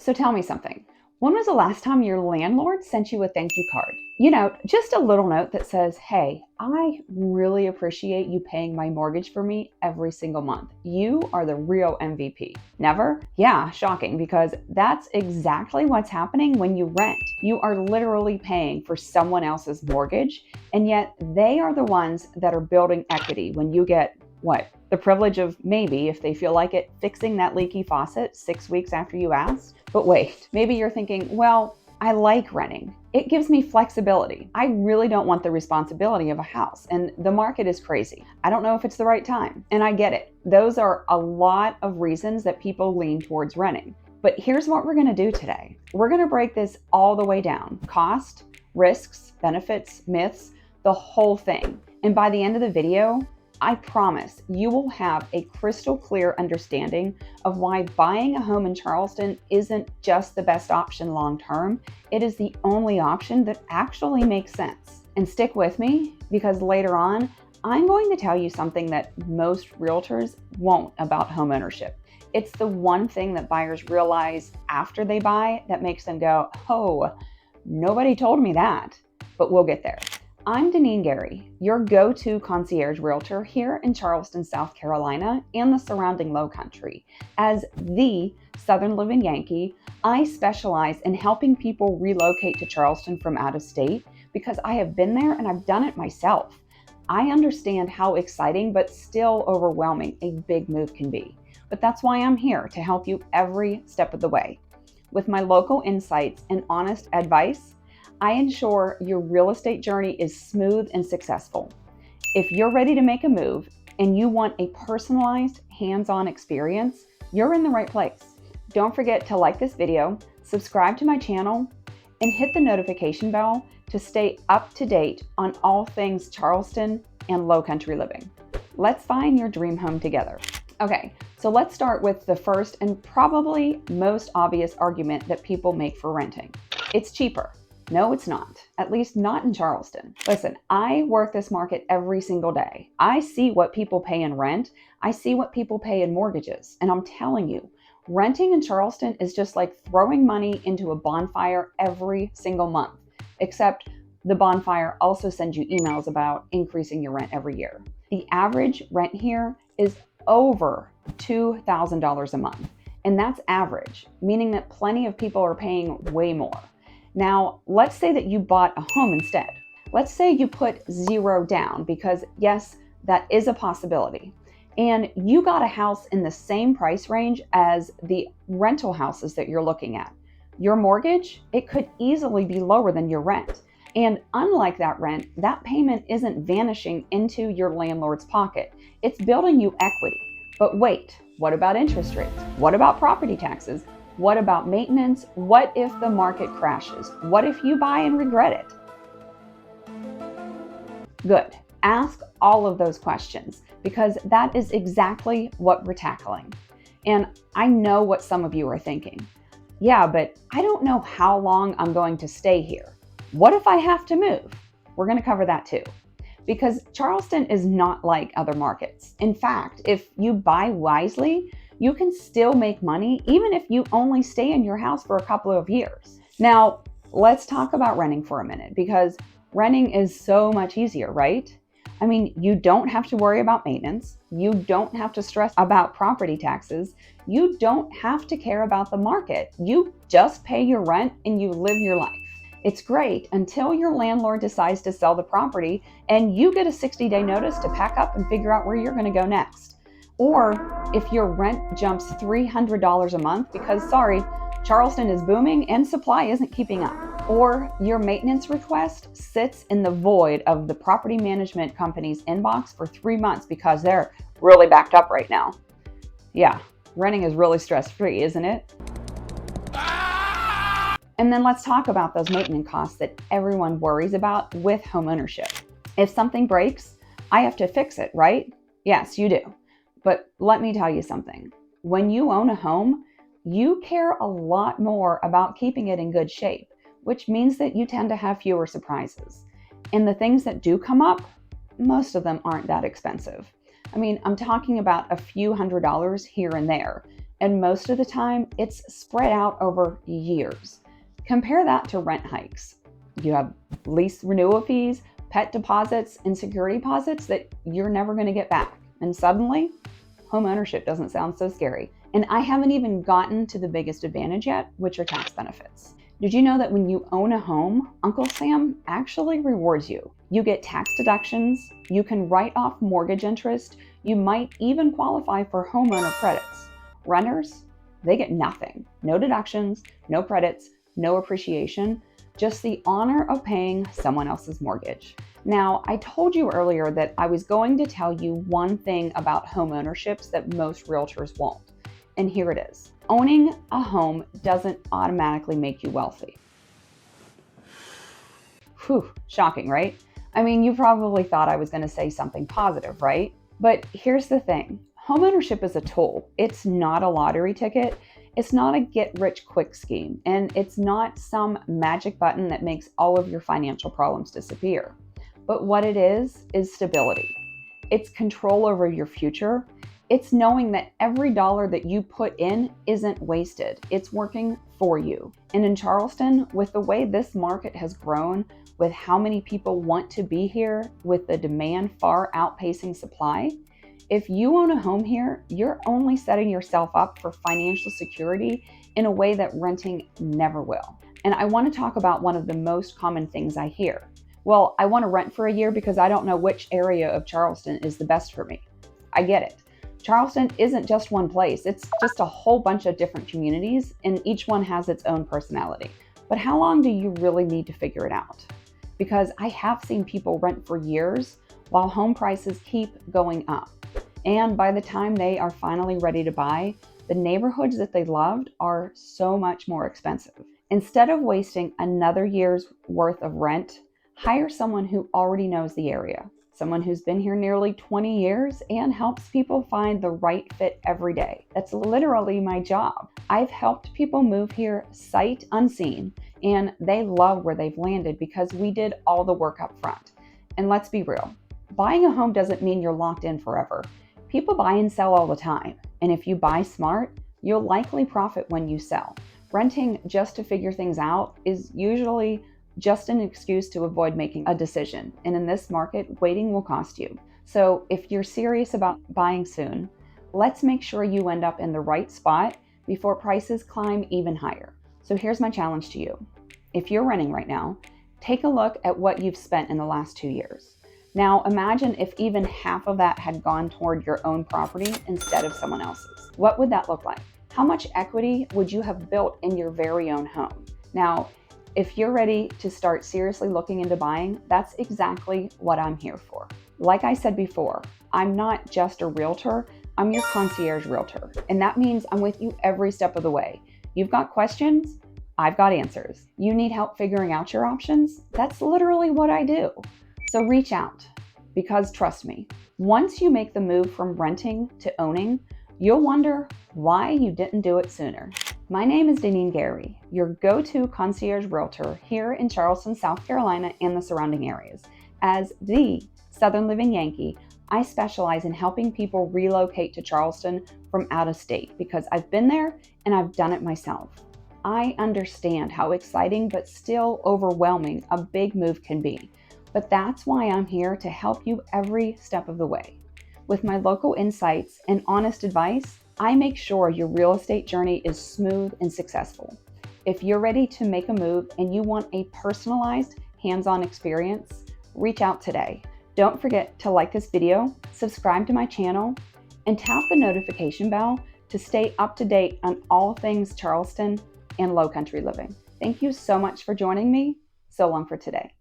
So tell me something. When was the last time your landlord sent you a thank you card? Just a little note that says, hey, I really appreciate you paying my mortgage for me every single month. You are the real MVP. Never? Yeah, shocking, because that's exactly what's happening when you rent. You are literally paying for someone else's mortgage, and yet they are the ones that are building equity when you get what? The privilege of maybe, if they feel like it, fixing that leaky faucet 6 weeks after you asked. But wait, maybe you're thinking, well, I like renting. It gives me flexibility. I really don't want the responsibility of a house, and the market is crazy. I don't know if it's the right time, and I get it. Those are a lot of reasons that people lean towards renting. But here's what we're gonna do today. We're gonna break this all the way down. Cost, risks, benefits, myths, the whole thing. And by the end of the video, I promise you will have a crystal clear understanding of why buying a home in Charleston isn't just the best option long term. It is the only option that actually makes sense. And stick with me, because later on, I'm going to tell you something that most realtors won't about homeownership. It's the one thing that buyers realize after they buy that makes them go, oh, nobody told me that. But we'll get there. I'm Deneene Guerry, your go-to concierge realtor here in Charleston, South Carolina, and the surrounding Low Country. As the Southern Living Yankee, I specialize in helping people relocate to Charleston from out of state because I have been there and I've done it myself. I understand how exciting but still overwhelming a big move can be. But that's why I'm here, to help you every step of the way. With my local insights and honest advice, I ensure your real estate journey is smooth and successful. If you're ready to make a move and you want a personalized, hands-on experience, you're in the right place. Don't forget to like this video, subscribe to my channel, and hit the notification bell to stay up to date on all things Charleston and Low Country living. Let's find your dream home together. Okay, so let's start with the first and probably most obvious argument that people make for renting. It's cheaper. No, it's not. At least not in Charleston. Listen, I work this market every single day. I see what people pay in rent. I see what people pay in mortgages. And I'm telling you, renting in Charleston is just like throwing money into a bonfire every single month. Except the bonfire also sends you emails about increasing your rent every year. The average rent here is over $2,000 a month. And that's average, meaning that plenty of people are paying way more. Now, let's say that you bought a home instead. Let's say you put $0 down, because yes, that is a possibility. And you got a house in the same price range as the rental houses that you're looking at. Your mortgage, it could easily be lower than your rent. And unlike that rent, that payment isn't vanishing into your landlord's pocket. It's building you equity. But wait, what about interest rates? What about property taxes? What about maintenance? What if the market crashes? What if you buy and regret it? Good. Ask all of those questions, because that is exactly what we're tackling. And I know what some of you are thinking. Yeah, but I don't know how long I'm going to stay here. What if I have to move? We're going to cover that too. Because Charleston is not like other markets. In fact, if you buy wisely, you can still make money even if you only stay in your house for a couple of years. Now, let's talk about renting for a minute, because renting is so much easier, right? I mean, you don't have to worry about maintenance. You don't have to stress about property taxes. You don't have to care about the market. You just pay your rent and you live your life. It's great until your landlord decides to sell the property and you get a 60-day notice to pack up and figure out where you're going to go next. Or if your rent jumps $300 a month because, sorry, Charleston is booming and supply isn't keeping up. Or your maintenance request sits in the void of the property management company's inbox for 3 months because they're really backed up right now. Yeah, renting is really stress-free, isn't it? And then let's talk about those maintenance costs that everyone worries about with homeownership. If something breaks, I have to fix it, right? Yes, you do. But let me tell you something. When you own a home, you care a lot more about keeping it in good shape, which means that you tend to have fewer surprises. And the things that do come up, most of them aren't that expensive. I mean, I'm talking about a few $100s here and there. And most of the time, it's spread out over years. Compare that to rent hikes. You have lease renewal fees, pet deposits, and security deposits that you're never going to get back. And suddenly, home ownership doesn't sound so scary. And I haven't even gotten to the biggest advantage yet, which are tax benefits. Did you know that when you own a home, Uncle Sam actually rewards you? You get tax deductions, you can write off mortgage interest, you might even qualify for homeowner credits. Renters, they get nothing. No deductions, no credits, no appreciation, just the honor of paying someone else's mortgage. Now, I told you earlier that I was going to tell you one thing about home ownerships that most realtors won't. And here it is. Owning a home doesn't automatically make you wealthy. Whew, shocking, right? I mean, you probably thought I was going to say something positive, right? But here's the thing. Homeownership is a tool. It's not a lottery ticket. It's not a get-rich-quick scheme. And it's not some magic button that makes all of your financial problems disappear. But what it is stability. It's control over your future. It's knowing that every dollar that you put in isn't wasted. It's working for you. And in Charleston, with the way this market has grown, with how many people want to be here, with the demand far outpacing supply, if you own a home here, you're only setting yourself up for financial security in a way that renting never will. And I want to talk about one of the most common things I hear. Well, I want to rent for a year because I don't know which area of Charleston is the best for me. I get it. Charleston isn't just one place. It's just a whole bunch of different communities, and each one has its own personality. But how long do you really need to figure it out? Because I have seen people rent for years while home prices keep going up. And by the time they are finally ready to buy, the neighborhoods that they loved are so much more expensive. Instead of wasting another year's worth of rent, hire someone who already knows the area. Someone who's been here nearly 20 years and helps people find the right fit every day. That's literally my job. I've helped people move here sight unseen, and they love where they've landed because we did all the work up front. And let's be real, buying a home doesn't mean you're locked in forever. People buy and sell all the time, and if you buy smart, you'll likely profit when you sell. Renting just to figure things out is usually just an excuse to avoid making a decision. And in this market, waiting will cost you. So if you're serious about buying soon, let's make sure you end up in the right spot before prices climb even higher. So here's my challenge to you. If you're renting right now, take a look at what you've spent in the last 2 years. Now imagine if even half of that had gone toward your own property instead of someone else's. What would that look like? How much equity would you have built in your very own home? Now, if you're ready to start seriously looking into buying, that's exactly what I'm here for. Like I said before, I'm not just a realtor, I'm your concierge realtor. And that means I'm with you every step of the way. You've got questions, I've got answers. You need help figuring out your options? That's literally what I do. So reach out, because trust me, once you make the move from renting to owning, you'll wonder why you didn't do it sooner. My name is Deneene Guerry, your go-to concierge realtor here in Charleston, South Carolina and the surrounding areas. As the Southern Living Yankee, I specialize in helping people relocate to Charleston from out of state because I've been there and I've done it myself. I understand how exciting but still overwhelming a big move can be, but that's why I'm here to help you every step of the way. With my local insights and honest advice, I make sure your real estate journey is smooth and successful. If you're ready to make a move and you want a personalized, hands-on experience, reach out today. Don't forget to like this video, subscribe to my channel, and tap the notification bell to stay up to date on all things Charleston and Low Country living. Thank you so much for joining me. So long for today.